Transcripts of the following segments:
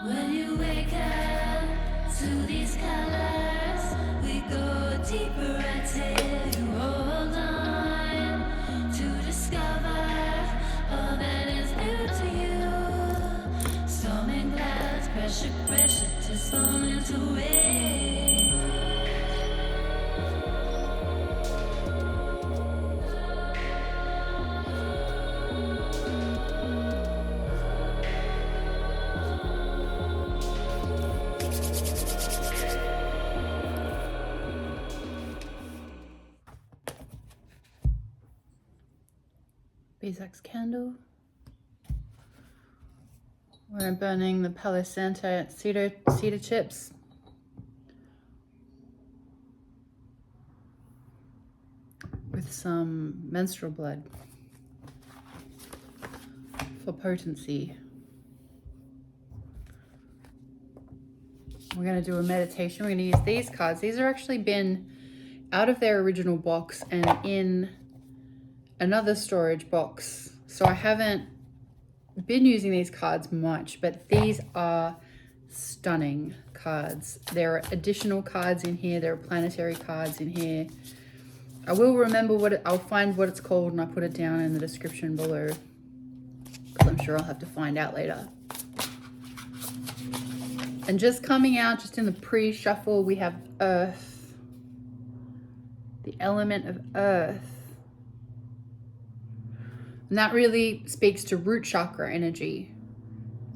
When you wake up to these colors, we go deeper until you hold on to discover all that is new to you. Storm and clouds, pressure, pressure, just falling to it. Beeswax candle. We're burning the Palo Santo cedar chips. With some menstrual blood for potency. We're going to do a meditation. We're going to use these cards. These are actually been out of their original box and in another storage box. So I haven't been using these cards much, but these are stunning cards. There are additional cards in here. There are planetary cards in here. I will remember I'll find what it's called and I'll put it down in the description below, because I'm sure I'll have to find out later. And just coming out, just in the pre-shuffle, we have Earth, the element of Earth. And that really speaks to root chakra energy,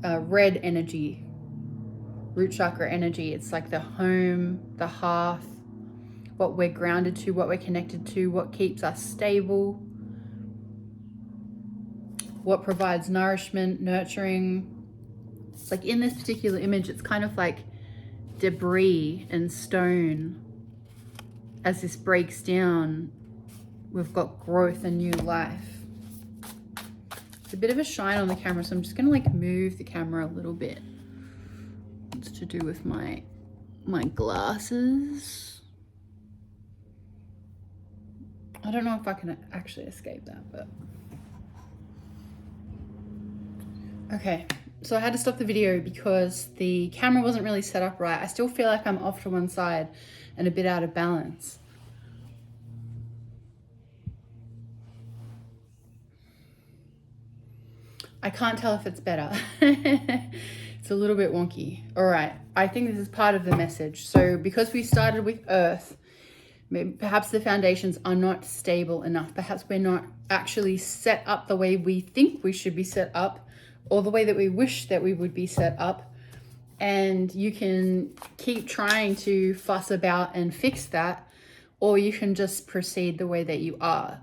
red energy, root chakra energy. It's like the home, the hearth, what we're grounded to, what we're connected to, what keeps us stable, what provides nourishment, nurturing. Like in this particular image, it's kind of like debris and stone. As this breaks down, we've got growth and new life. It's a bit of a shine on the camera, so I'm just gonna like move the camera a little bit. It's to do with my glasses. I don't know if I can actually escape that, but. Okay, so I had to stop the video because the camera wasn't really set up right. I still feel like I'm off to one side and a bit out of balance. I can't tell if it's better. It's a little bit wonky. All right, I think this is part of the message. So because we started with Earth, maybe perhaps the foundations are not stable enough. Perhaps we're not actually set up the way we think we should be set up, or the way that we wish that we would be set up. And you can keep trying to fuss about and fix that, or you can just proceed the way that you are.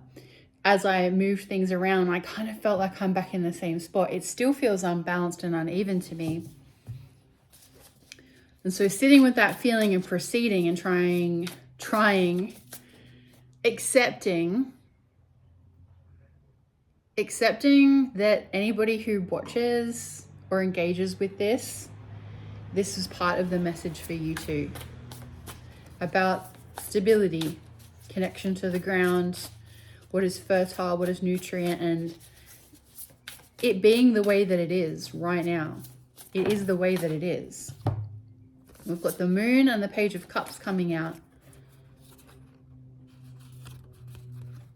As I moved things around, I kind of felt like I'm back in the same spot. It still feels unbalanced and uneven to me. And so sitting with that feeling and proceeding and trying, accepting that anybody who watches or engages with this is part of the message for you too. About stability, connection to the ground, what is fertile, what is nutrient, and it being the way that it is right now. It is the way that it is. We've got the moon and the Page of Cups coming out.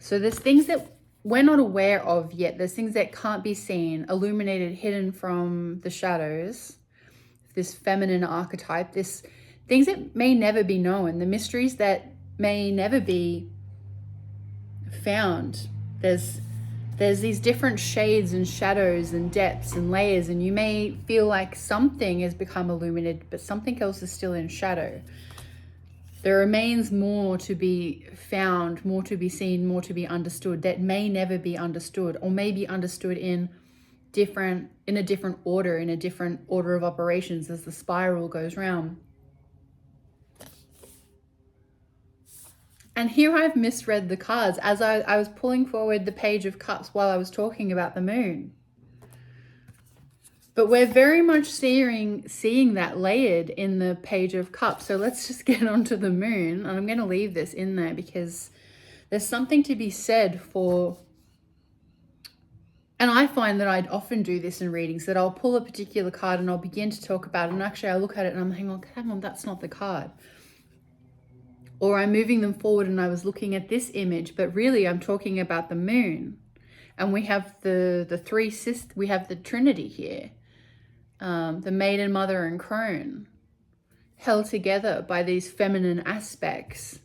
So there's things that we're not aware of yet. There's things that can't be seen, illuminated, hidden from the shadows. This feminine archetype, this things that may never be known, the mysteries that may never be found. There's these different shades and shadows and depths and layers, and you may feel like something has become illuminated, but something else is still in shadow. There remains more to be found, more to be seen, more to be understood that may never be understood, or may be understood in a different order of operations as the spiral goes round. And here I've misread the cards as I was pulling forward the Page of Cups while I was talking about the moon. But we're very much seeing that layered in the Page of Cups. So let's just get onto the moon. And I'm going to leave this in there because there's something to be said for And I find that I'd often do this in readings, that I'll pull a particular card and I'll begin to talk about it, and actually I look at it and I'm thinking, well, hang on, that's not the card. Or I'm moving them forward and I was looking at this image, but really I'm talking about the moon. And we have the three sisters, we have the Trinity here, the Maiden, Mother, and Crone, held together by these feminine aspects.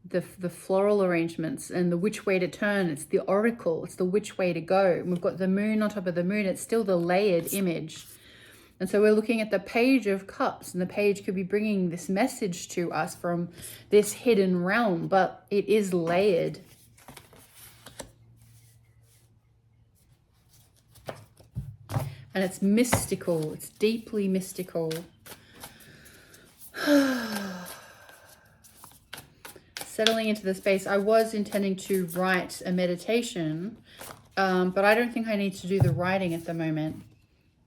The floral arrangements and the which way to turn. It's the oracle. It's the which way to go. And we've got the moon on top of the moon. It's still the layered image. And so we're looking at the Page of Cups, and the page could be bringing this message to us from this hidden realm, but it is layered. And it's mystical. It's deeply mystical. Settling into the space. I was intending to write a meditation, but I don't think I need to do the writing at the moment.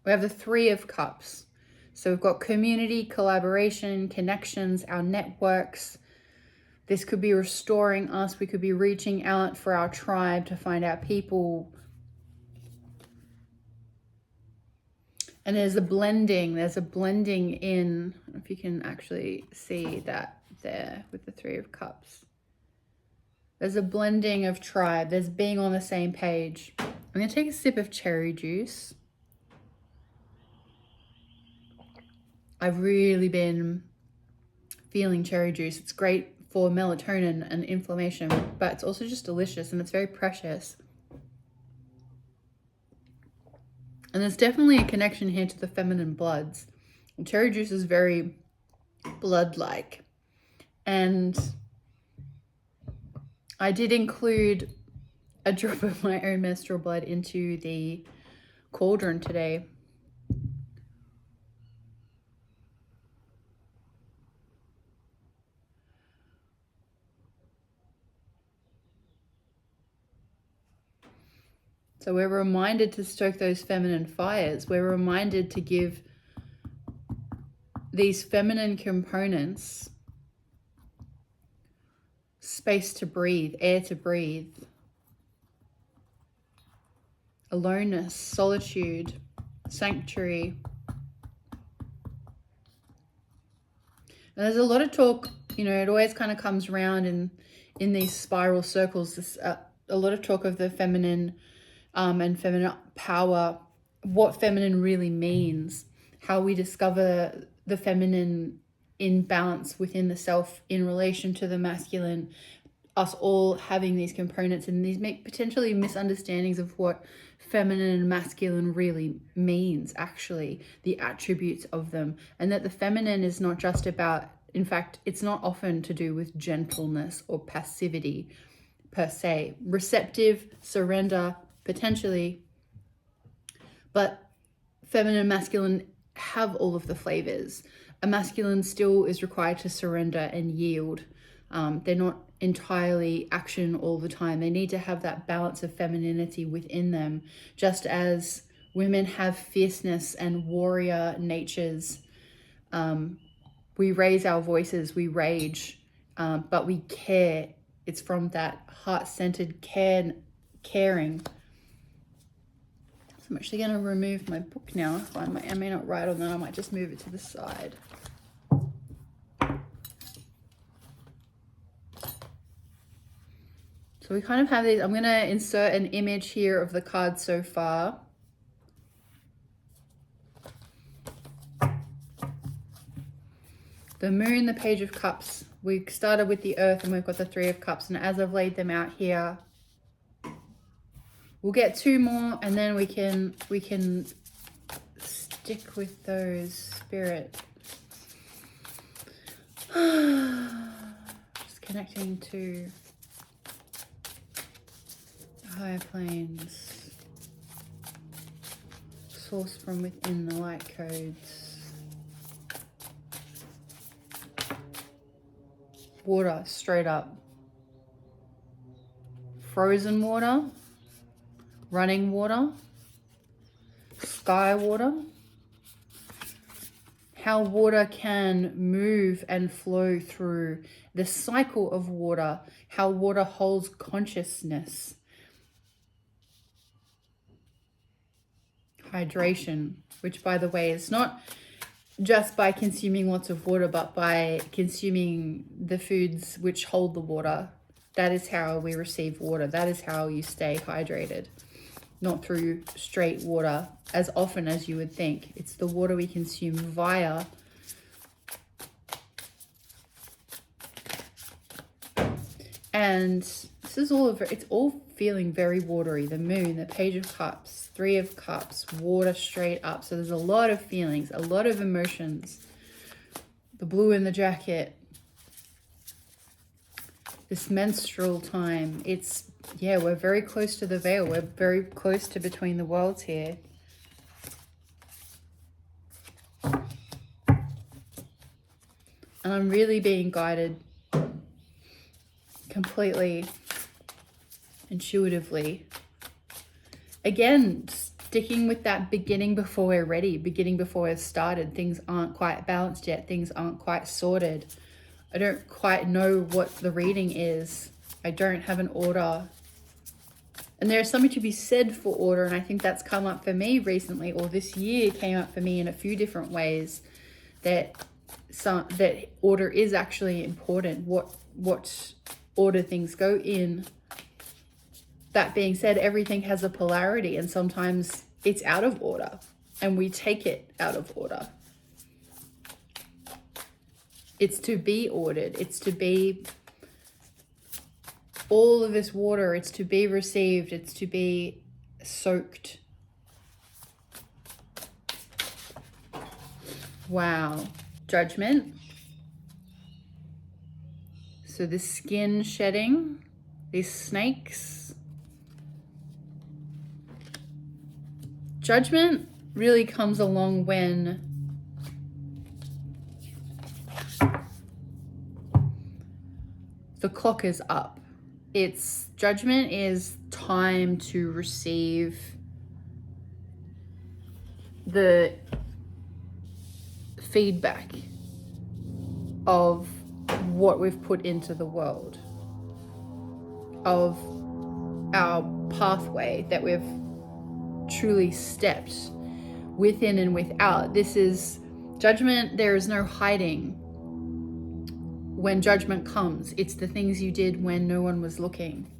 We have the Three of Cups. So we've got community, collaboration, connections, our networks. This could be restoring us. We could be reaching out for our tribe to find our people. And there's a blending. There's a blending in, I don't know if you can actually see that there with the Three of Cups. There's a blending of tribe. There's being on the same page. I'm going to take a sip of cherry juice. I've really been feeling cherry juice. It's great for melatonin and inflammation, but it's also just delicious and it's very precious. And there's definitely a connection here to the feminine bloods. And cherry juice is very blood-like. And I did include a drop of my own menstrual blood into the cauldron today. So we're reminded to stoke those feminine fires. We're reminded to give these feminine components space to breathe, air to breathe. Aloneness, solitude, sanctuary. And there's a lot of talk, you know, it always kind of comes around in these spiral circles, this, a lot of talk of the feminine and feminine power, what feminine really means, how we discover the feminine in balance within the self in relation to the masculine, us all having these components and these make potentially misunderstandings of what feminine and masculine really means, actually, the attributes of them, and that the feminine is not just about, in fact, it's not often to do with gentleness or passivity per se, receptive, surrender, potentially, but feminine and masculine have all of the flavors. A masculine still is required to surrender and yield. They're not entirely action all the time. They need to have that balance of femininity within them, just as women have fierceness and warrior natures. We raise our voices, we rage, but we care. It's from that heart-centered caring. So I'm actually going to remove my book now. I may not write on that. I might just move it to the side. So we kind of have these. I'm going to insert an image here of the cards so far. The moon, the Page of Cups. We started with the earth and we've got the Three of Cups. And as I've laid them out here, we'll get two more and then we can stick with those, Spirit. Just connecting to higher planes, source from within the light codes. Water, straight up. Frozen water, running water, sky water. How water can move and flow through the cycle of water, how water holds consciousness. hydration, which, by the way, is not just by consuming lots of water, but by consuming the foods which hold the water. That is how we receive water. That is how you stay hydrated. Not through straight water as often as you would think. It's the water we consume via and this is all it's all feeling very watery. The moon, the page of cups, 3 of cups, water straight up. So there's a lot of feelings, a lot of emotions. The blue in the jacket, this menstrual time. It's, yeah, we're very close to the veil. We're very close to between the worlds here. And I'm really being guided completely intuitively. Again, sticking with that beginning before we're ready, beginning before we've started. Things aren't quite balanced yet. Things aren't quite sorted. I don't quite know what the reading is. I don't have an order. And there's something to be said for order, and I think that's come up for me recently, or this year came up for me in a few different ways, that order is actually important. What order things go in. That being said, everything has a polarity, and sometimes it's out of order and we take it out of order. It's to be ordered. It's to be all of this water. It's to be received. It's to be soaked. Wow. Judgment. So the skin shedding, these snakes. Judgment really comes along when the clock is up. It's judgment is time to receive the feedback of what we've put into the world, of our pathway that we've truly stepped within and without. This is judgment. There is no hiding when judgment comes. It's the things you did when no one was looking.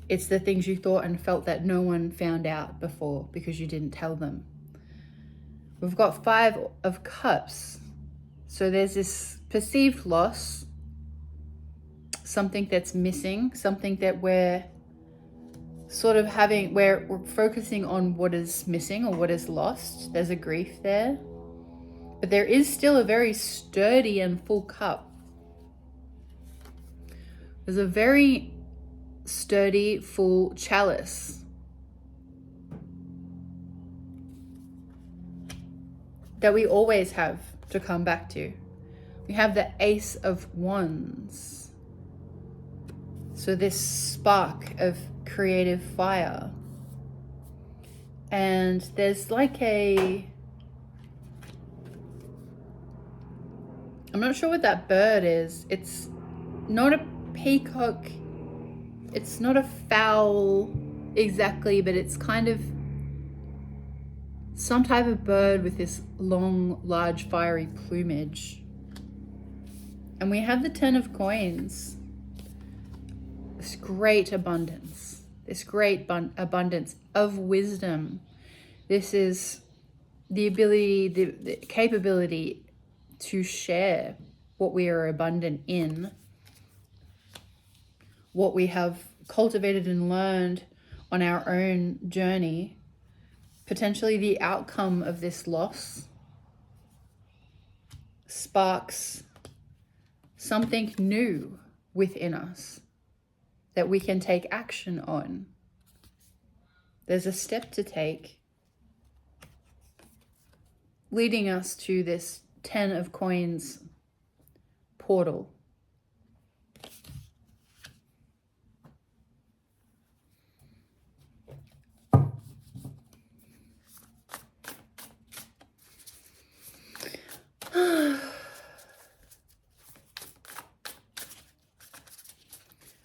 It's the things you thought and felt that no one found out before because you didn't tell them. We've got 5 of Cups. So there's this perceived loss, something that's missing, something that we're sort of having, where we're focusing on what is missing or what is lost. There's a grief there. But there is still a very sturdy and full cup. There's a very sturdy, full chalice. That we always have to come back to. We have the Ace of Wands. So this spark of creative fire. And there's like I'm not sure what that bird is. It's not a peacock. It's not a fowl exactly, but it's kind of some type of bird with this long, large, fiery plumage. And we have the 10 of Coins. This great abundance. This great abundance of wisdom. This is the ability, the capability to share what we are abundant in, what we have cultivated and learned on our own journey, potentially the outcome of this loss sparks something new within us that we can take action on. There's a step to take leading us to this 10 of Coins portal.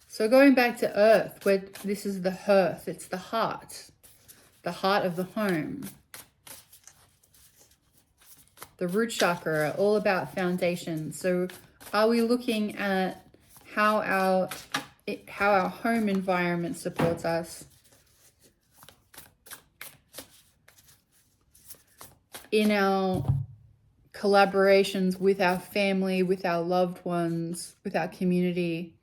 So going back to Earth, where this is the hearth, it's the heart. the heart of the home. The root chakra, all about foundation. So are we looking at how our home environment supports us in our collaborations with our family, with our loved ones, with our community,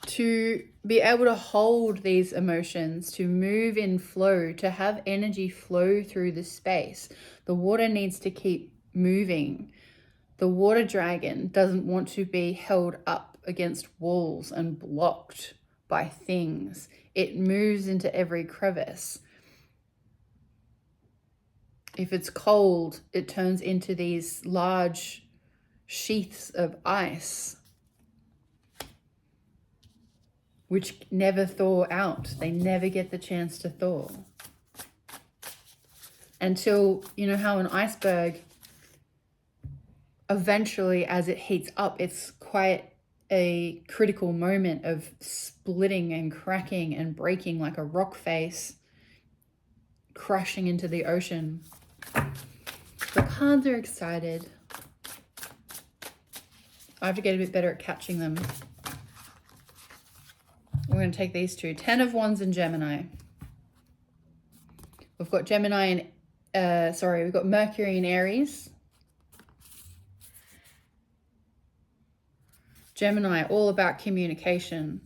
to be able to hold these emotions, to move in flow, to have energy flow through the space. The water needs to keep moving. The water dragon doesn't want to be held up against walls and blocked by things. It moves into every crevice. If it's cold, it turns into these large sheaths of ice, which never thaw out. They never get the chance to thaw. Until, you know how an iceberg, eventually as it heats up, it's quite a critical moment of splitting and cracking and breaking like a rock face, crashing into the ocean. The cards are excited. I have to get a bit better at catching them. We're going to take these two. 10 of Wands and Gemini. We've got Gemini and, we've got Mercury in Aries. Gemini, all about communication.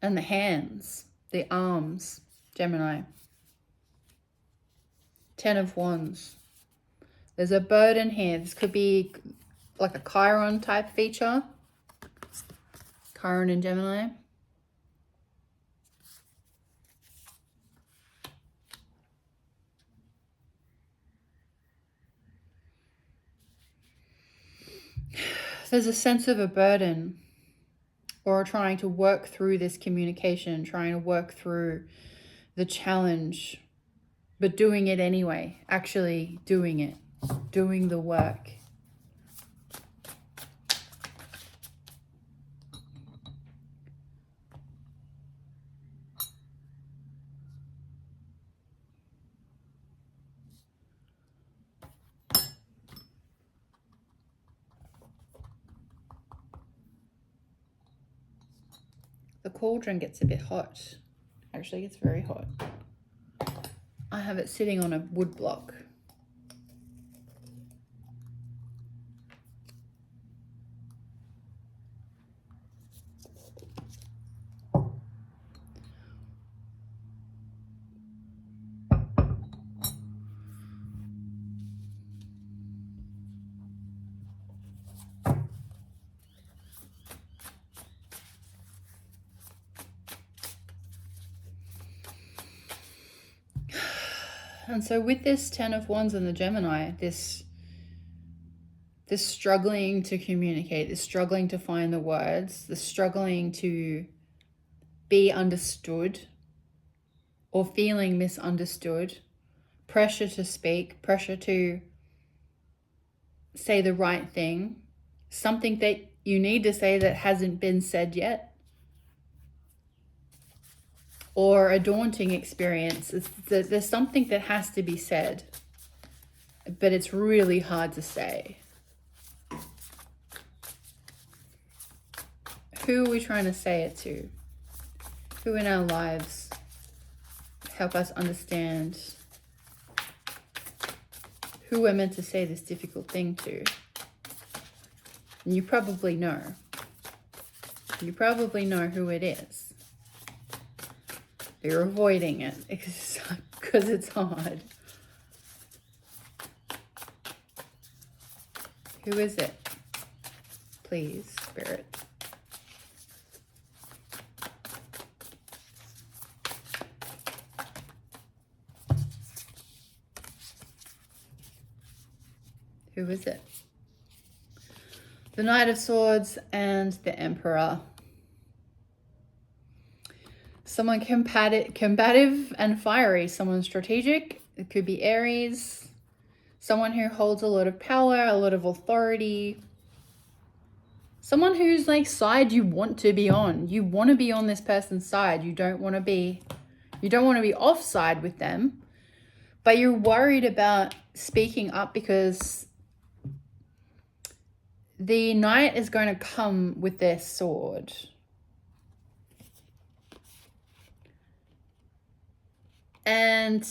And the hands, the arms, Gemini. 10 of Wands. There's a burden here. This could be like a Chiron type feature. Chiron and Gemini. There's a sense of a burden, or trying to work through this communication, trying to work through the challenge, but doing it anyway, actually doing it, doing the work. The cauldron gets a bit hot. Actually, it's very hot. I have it sitting on a wood block. And so with this 10 of Wands and the Gemini, this struggling to communicate, this struggling to find the words, this struggling to be understood or feeling misunderstood, pressure to speak, pressure to say the right thing, something that you need to say that hasn't been said yet, or a daunting experience. There's something that has to be said, but it's really hard to say. Who are we trying to say it to? Who in our lives help us understand who we're meant to say this difficult thing to? And you probably know. You probably know who it is. You're avoiding it because it's hard. Who is it? Please, Spirit. Who is it? The Knight of Swords and the Emperor. Someone combative and fiery. Someone strategic. It could be Aries. Someone who holds a lot of power, a lot of authority. Someone who's like side you want to be on. You want to be on this person's side. You don't want to be offside with them, but you're worried about speaking up because the knight is going to come with their sword. And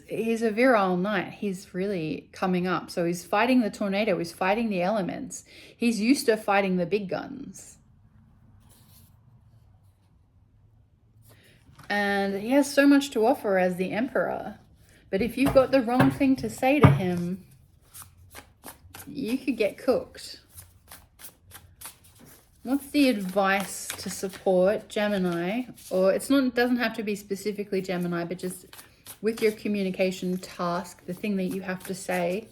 he's a virile knight. He's really coming up. So he's fighting the tornado. He's fighting the elements. He's used to fighting the big guns. And he has so much to offer as the emperor. But if you've got the wrong thing to say to him, you could get cooked. What's the advice to support Gemini? Or it doesn't have to be specifically Gemini, but just with your communication task, the thing that you have to say,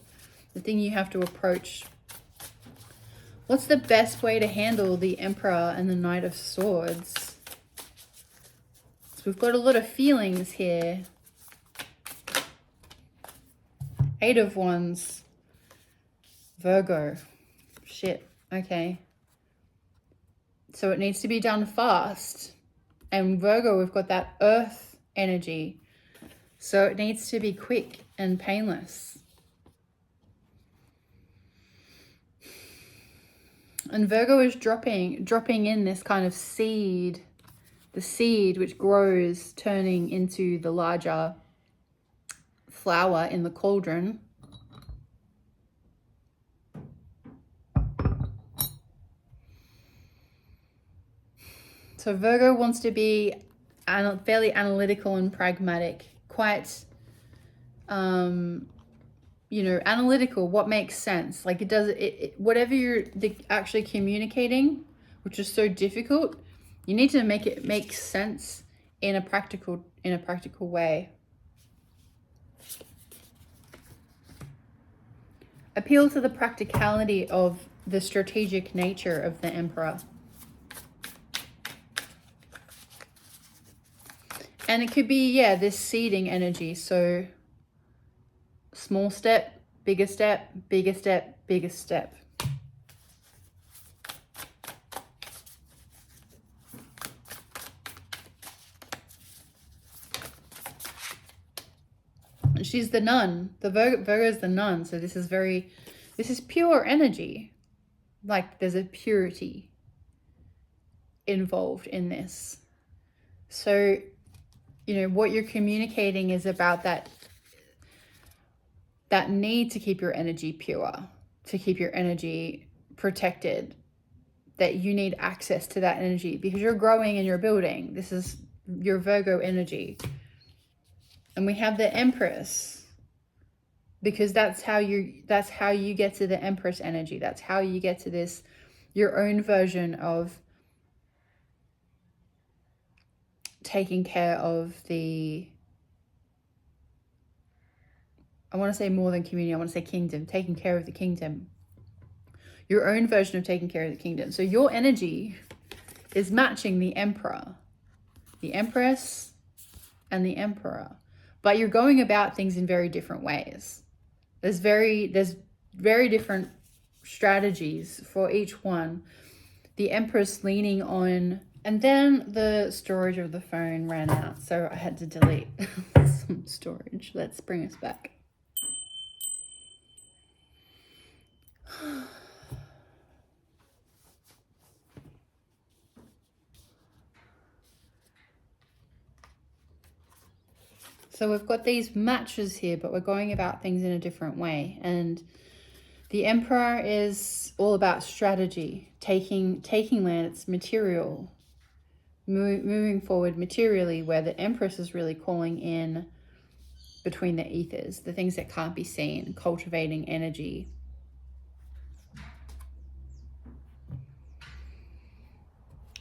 the thing you have to approach. What's the best way to handle the Emperor and the Knight of Swords? So we've got a lot of feelings here. 8 of Wands. Virgo. Shit. Okay. So it needs to be done fast. And Virgo, we've got that earth energy. So it needs to be quick and painless. And Virgo is dropping in this kind of seed. The seed which grows, turning into the larger flower in the cauldron. So Virgo wants to be fairly analytical and pragmatic, quite, analytical, what makes sense. Like whatever you're actually communicating, which is so difficult, you need to make it make sense in a practical way. Appeal to the practicality of the strategic nature of the Emperor. And it could be, this seeding energy. So small step, bigger step, bigger step, bigger step. And she's the nun. The Virgo is the nun. So this is pure energy. Like there's a purity involved in this. So what you're communicating is about that need to keep your energy pure, to keep your energy protected, that you need access to that energy because you're growing and you're building. This is your Virgo energy. And we have the Empress because that's how you get to the Empress energy. That's how you get to this, your own version of taking care of I want to say more than community, I want to say kingdom, taking care of the kingdom. Your own version of taking care of the kingdom. So your energy is matching the Emperor, the Empress, and the Emperor. But you're going about things in very different ways. There's very different strategies for each one. The Empress leaning on. And then the storage of the phone ran out, so I had to delete some storage. Let's bring us back. So we've got these matches here, but we're going about things in a different way. And the Emperor is all about strategy, taking land, it's material. Moving forward materially, where the Empress is really calling in between the ethers, the things that can't be seen, cultivating energy.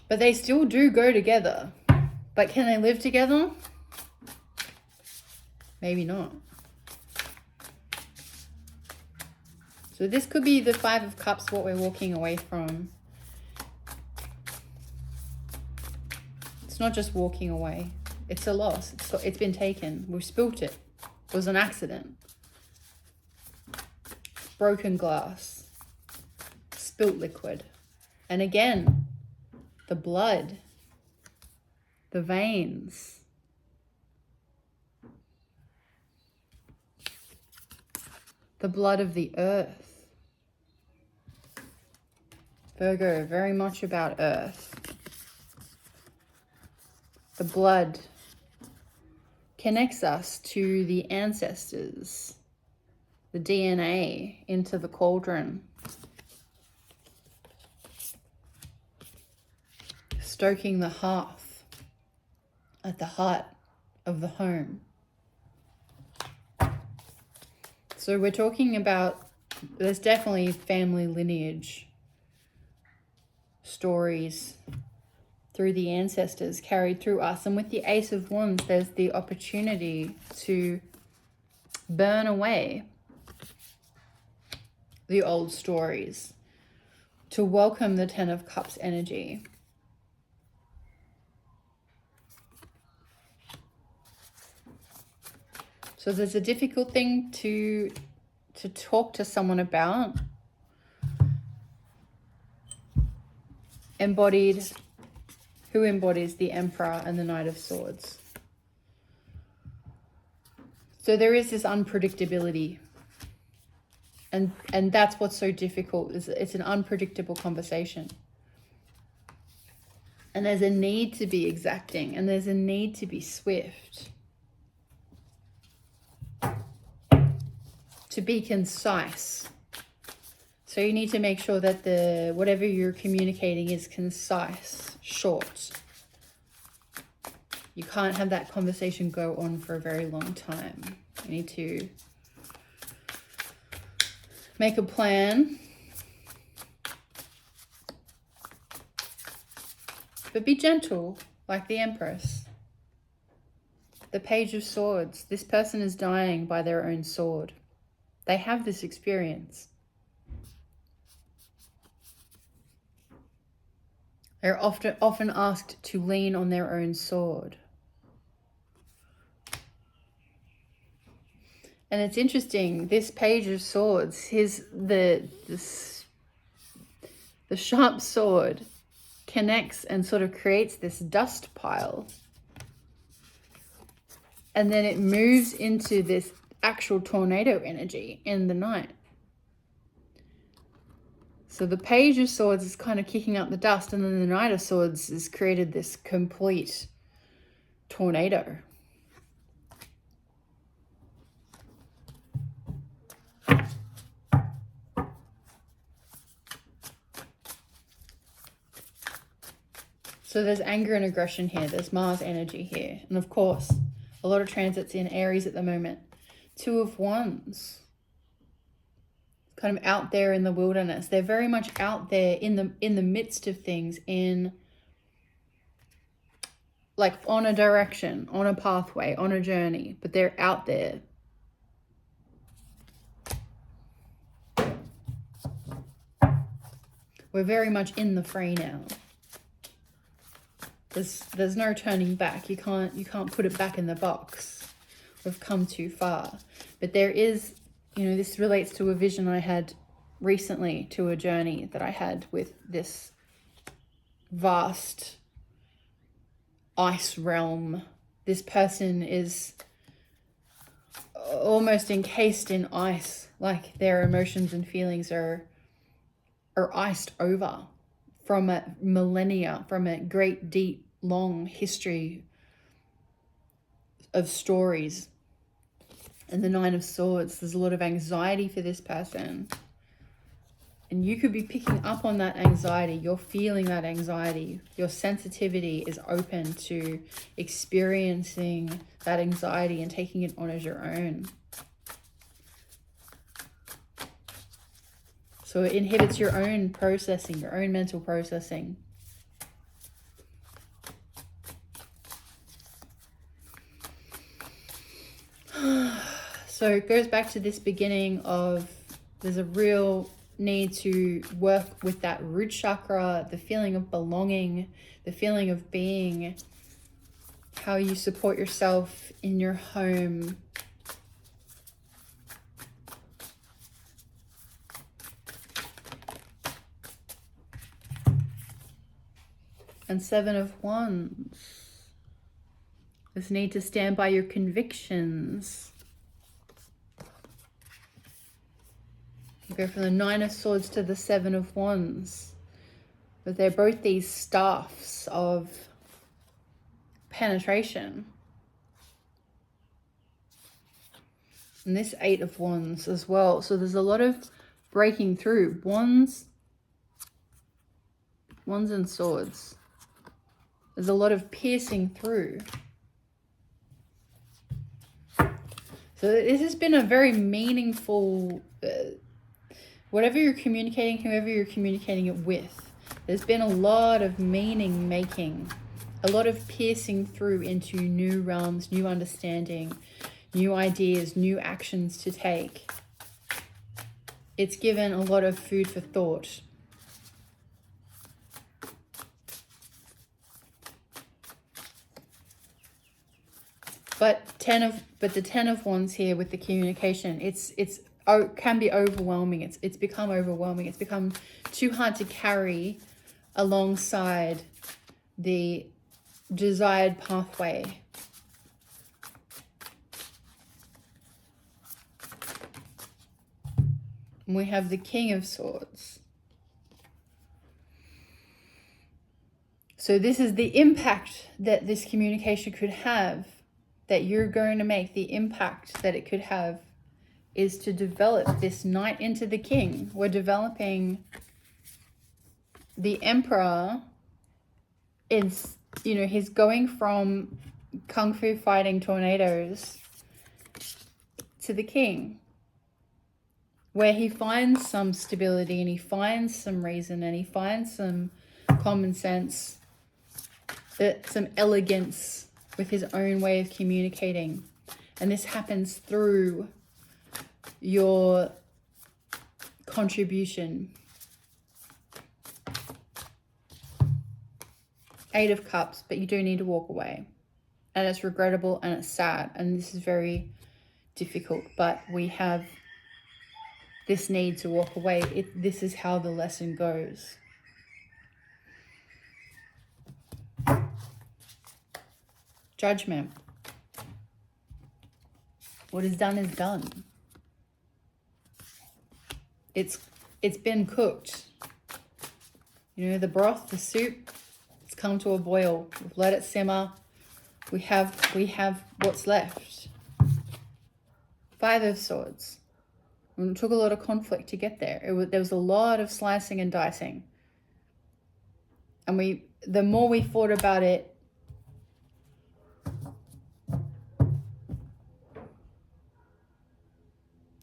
But they still do go together. But can they live together? Maybe not. So this could be the 5 of Cups, what we're walking away from. It's not just walking away. It's a loss. It's been taken. We've spilt it. It was an accident. Broken glass. Spilt liquid. And again, the blood, the veins, the blood of the earth. Virgo, very much about earth. The blood connects us to the ancestors, the DNA into the cauldron, stoking the hearth at the heart of the home. So we're talking about, there's definitely family lineage stories through the ancestors carried through us. And with the Ace of Wands, there's the opportunity to burn away the old stories, to welcome the Ten of Cups energy. So there's a difficult thing to talk to someone about. Embodied, who embodies the Emperor and the Knight of Swords. So there is this unpredictability. And that's what's so difficult, is it's an unpredictable conversation. And there's a need to be exacting, and there's a need to be swift. To be concise. So you need to make sure that whatever you're communicating is concise, short. You can't have that conversation go on for a very long time. You need to make a plan, but be gentle, like the Empress. The Page of Swords. This person is dying by their own sword. They have this experience. They're often asked to lean on their own sword. And it's interesting, this Page of Swords, the sharp sword connects and sort of creates this dust pile. And then it moves into this actual tornado energy in the night. So the Page of Swords is kind of kicking up the dust, and then the Knight of Swords has created this complete tornado. So there's anger and aggression here. There's Mars energy here. And of course, a lot of transits in Aries at the moment. Two of Wands. Kind of out there in the wilderness. They're very much out there in the midst of things, like on a direction, on a pathway, on a journey, but they're out there. We're very much in the fray now. There's no turning back. You can't put it back in the box. We've come too far. But there is, this relates to a vision I had recently, to a journey that I had with this vast ice realm. This person is almost encased in ice, like their emotions and feelings are iced over from a millennia, from a great, deep, long history of stories. And the Nine of Swords, there's a lot of anxiety for this person. And you could be picking up on that anxiety. You're feeling that anxiety. Your sensitivity is open to experiencing that anxiety and taking it on as your own. So it inhibits your own processing, your own mental processing. So it goes back to this beginning of, there's a real need to work with that root chakra, the feeling of belonging, the feeling of being, how you support yourself in your home. And Seven of Wands. This need to stand by your convictions. You go from the Nine of Swords to the Seven of Wands. But they're both these staffs of penetration. And this Eight of Wands as well. So there's a lot of breaking through. Wands and Swords. There's a lot of piercing through. So this has been a very meaningful, whatever you're communicating, whoever you're communicating it with, there's been a lot of meaning making, a lot of piercing through into new realms, new understanding, new ideas, new actions to take. It's given a lot of food for thought. But the Ten of Wands here with the communication, it can be overwhelming. It's become overwhelming. It's become too hard to carry alongside the desired pathway. And we have the King of Swords. So this is the impact that this communication could have, that you're going to make. The impact that it could have is to develop this Knight into the King. We're developing the Emperor. Is, he's going from kung fu fighting tornadoes to the King, where he finds some stability and he finds some reason and he finds some common sense, some elegance with his own way of communicating. And this happens through your contribution. Eight of Cups, but you do need to walk away. And it's regrettable and it's sad. And this is very difficult. But we have this need to walk away. This is how the lesson goes. Judgment. What is done is done. It's been cooked. The broth, the soup, it's come to a boil. We've let it simmer. We have what's left. Five of Swords. And it took a lot of conflict to get there. There was a lot of slicing and dicing. And the more we thought about it,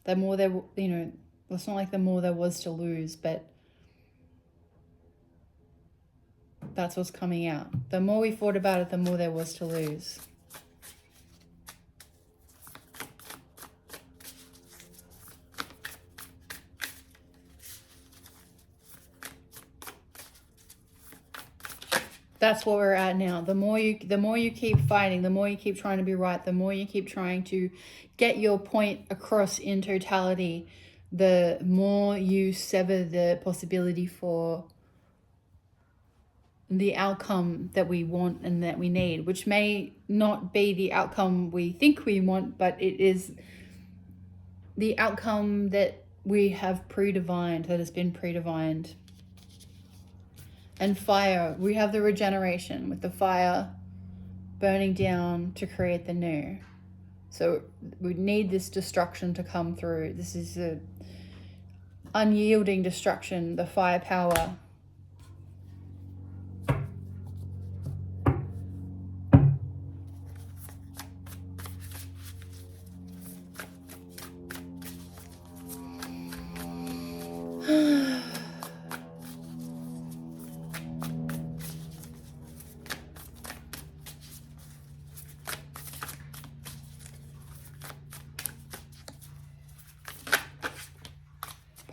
the more there, it's not like the more there was to lose, but that's what's coming out. The more we thought about it, the more there was to lose. That's what we're at now. The more you keep fighting, the more you keep trying to be right, the more you keep trying to get your point across in totality, the more you sever the possibility for the outcome that we want and that we need, which may not be the outcome we think we want, but it is the outcome that we have predefined, that has been predefined. And fire, we have the regeneration with the fire burning down to create the new. So we need this destruction to come through. This is a unyielding destruction, the firepower.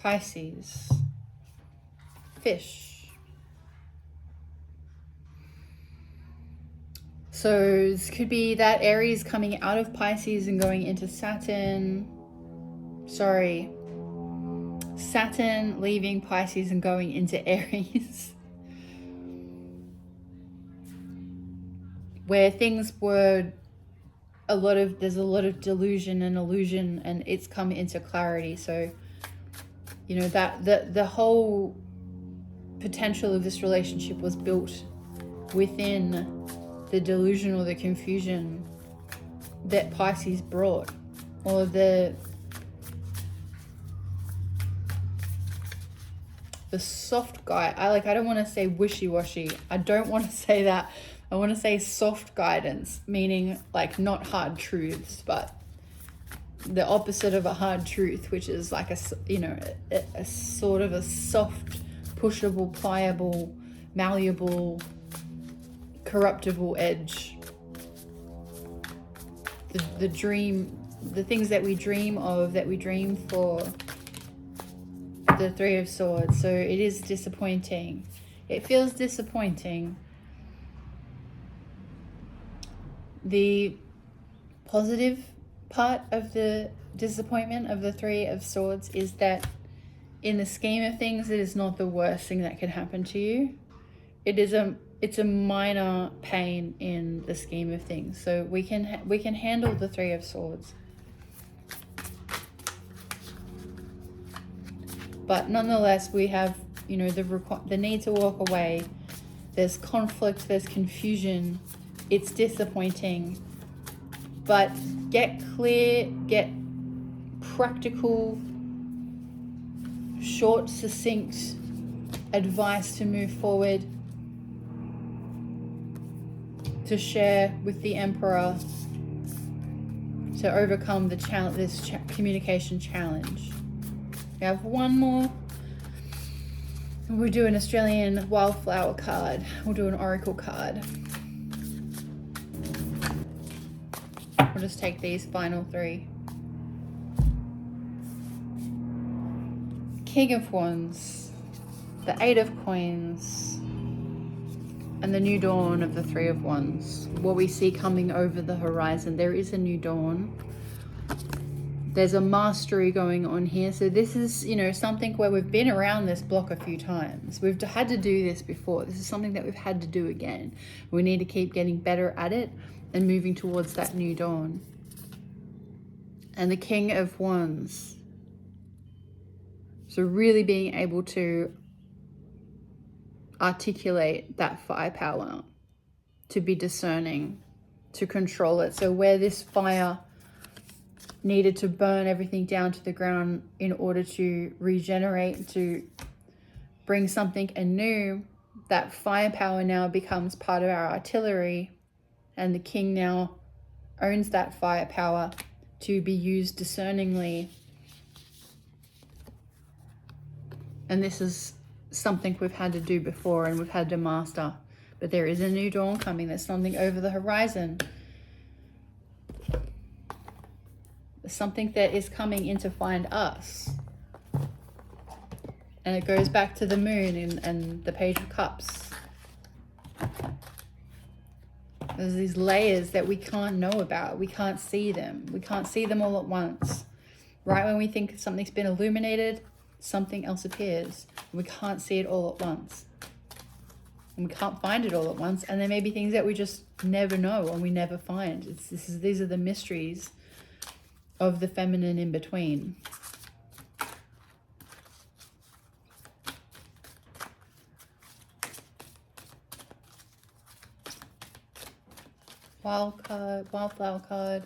Pisces, fish. So this could be that Aries coming out of Pisces and going into Saturn. Sorry, Saturn leaving Pisces and going into Aries. where things were there's a lot of delusion and illusion, and it's come into clarity. So, you know, that the whole potential of this relationship was built within the delusion or the confusion that Pisces brought, or the soft guy. I don't want to say wishy-washy. I don't want to say that. I want to say soft guidance, meaning like not hard truths, but the opposite of a hard truth, which is like a sort of a soft, pushable, pliable, malleable, corruptible edge. The dream, the things that we dream of, that we dream for. The Three of Swords. So it is disappointing. It feels disappointing. The positive part of the disappointment of the Three of Swords is that in the scheme of things, it is not the worst thing that could happen to you. It's a minor pain in the scheme of things. So we can handle the Three of Swords. But nonetheless, we have, you know, the need to walk away. There's conflict, there's confusion. It's disappointing. But get clear, get practical, short, succinct advice to move forward, to share with the Emperor, to overcome this communication challenge. We have one more. We'll do an Australian wildflower card. We'll do an oracle card. We'll just take these final three. King of Wands, the Eight of Coins, and the new dawn of the Three of Wands. What we see coming over the horizon. There is a new dawn. There's a mastery going on here. So this is, you know, something where we've been around this block a few times. We've had to do this before. This is something that we've had to do again. We need to keep getting better at it and moving towards that new dawn. And the King of Wands. So really being able to articulate that firepower, to be discerning, to control it. So where this fire needed to burn everything down to the ground in order to regenerate, to bring something anew, that firepower now becomes part of our artillery, and the king now owns that firepower to be used discerningly. And this is something we've had to do before and we've had to master. But there is a new dawn coming. There's something over the horizon. Something that is coming in to find us. And it goes back to the moon and the Page of Cups. There's these layers that we can't know about. We can't see them. We can't see them all at once. Right when we think something's been illuminated, something else appears. We can't see it all at once. And we can't find it all at once. And there may be things that we just never know and we never find. These are the mysteries of the feminine in between. Wild card, wildflower card.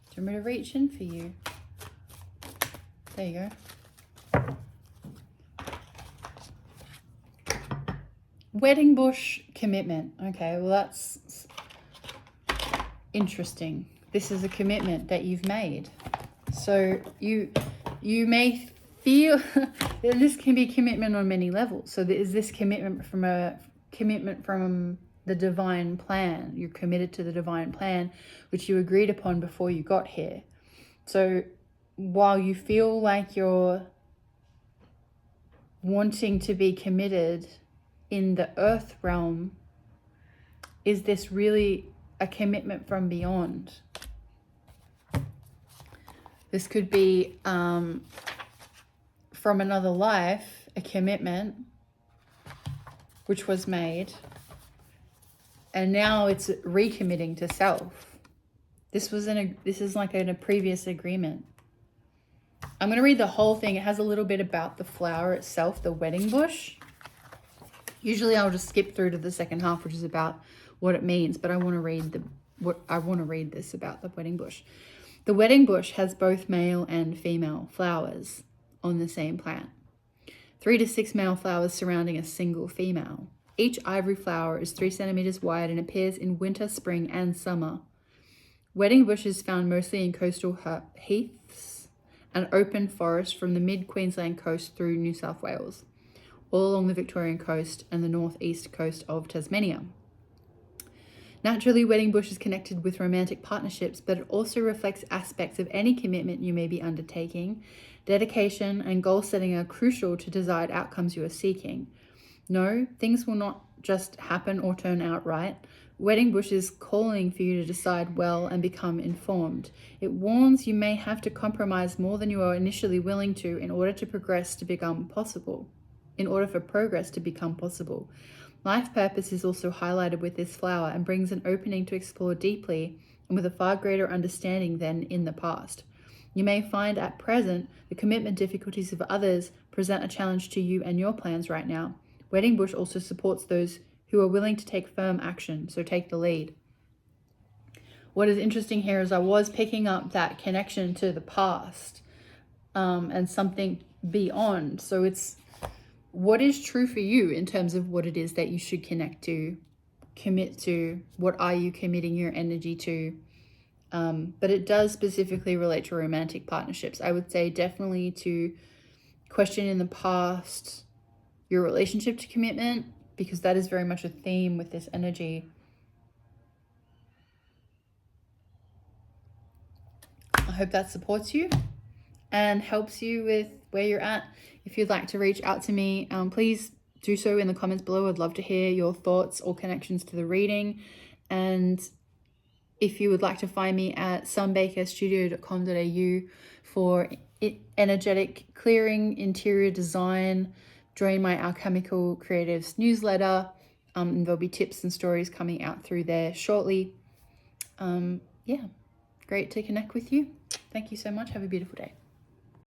Do you want me to reach in for you? There you go. Wedding bush commitment. Okay, well that's interesting. This is a commitment that you've made. So you may feel this can be commitment on many levels. So there is this commitment from the divine plan. You're committed to the divine plan, which you agreed upon before you got here. So while you feel like you're wanting to be committed in the earth realm, is this really a commitment from beyond? This could be from another life, a commitment which was made, and now it's recommitting to self. This is like in a previous agreement. I'm going to read the whole thing. It has a little bit about the flower itself, the wedding bush. Usually I'll just skip through to the second half, which is about what it means, but I want to read this about the wedding bush. The wedding bush has both male and female flowers on the same plant. 3 to 6 male flowers surrounding a single female. Each ivory flower is 3 centimeters wide and appears in winter, spring, and summer. Wedding bush is found mostly in coastal heaths and open forest from the mid-Queensland coast through New South Wales, all along the Victorian coast and the northeast coast of Tasmania. Naturally, wedding bush is connected with romantic partnerships, but it also reflects aspects of any commitment you may be undertaking. Dedication and goal setting are crucial to desired outcomes you are seeking. No, things will not just happen or turn out right. Wedding bush is calling for you to decide well and become informed. It warns you may have to compromise more than you are initially willing to in order for progress to become possible. Life purpose is also highlighted with this flower and brings an opening to explore deeply and with a far greater understanding than in the past. You may find at present the commitment difficulties of others present a challenge to you and your plans right now. Wedding bush also supports those who are willing to take firm action, so take the lead. What is interesting here is I was picking up that connection to the past and something beyond. So it's what is true for you in terms of what it is that you should connect to, commit to. What are you committing your energy to? But it does specifically relate to romantic partnerships. I would say definitely to question in the past your relationship to commitment, because that is very much a theme with this energy. I hope that supports you and helps you with where you're at. If you'd like to reach out to me, please do so in the comments below. I'd love to hear your thoughts or connections to the reading. And if you would like to find me at sunbakerstudio.com.au for energetic clearing, interior design, join my Alchemical Creatives newsletter. And there'll be tips and stories coming out through there shortly. Yeah, great to connect with you. Thank you so much. Have a beautiful day.